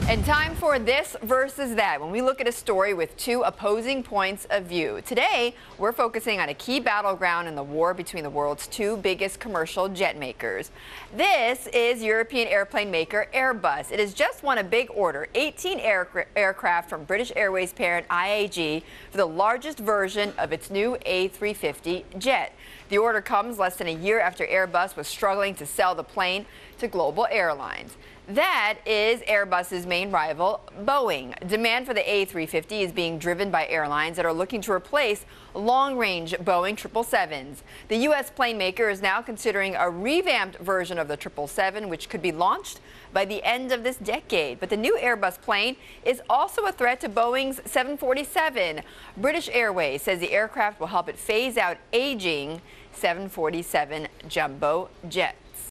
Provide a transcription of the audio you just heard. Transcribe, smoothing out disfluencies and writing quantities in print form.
And time for this versus that, when we look at a story with two opposing points of view. Today, we're focusing on a key battleground in the war between the world's two biggest commercial jet makers. This is European airplane maker Airbus. It has just won a big order, 18 aircraft from British Airways parent IAG for the largest version of its new A350 jet. The order comes less than a year after Airbus was struggling to sell the plane to global airlines. That is Airbus's main rival, Boeing. Demand for the A350 is being driven by airlines that are looking to replace long-range Boeing 777s. The U.S. plane maker is now considering a revamped version of the 777, which could be launched by the end of this decade. But the new Airbus plane is also a threat to Boeing's 747. British Airways says the aircraft will help it phase out aging 747 jumbo jets.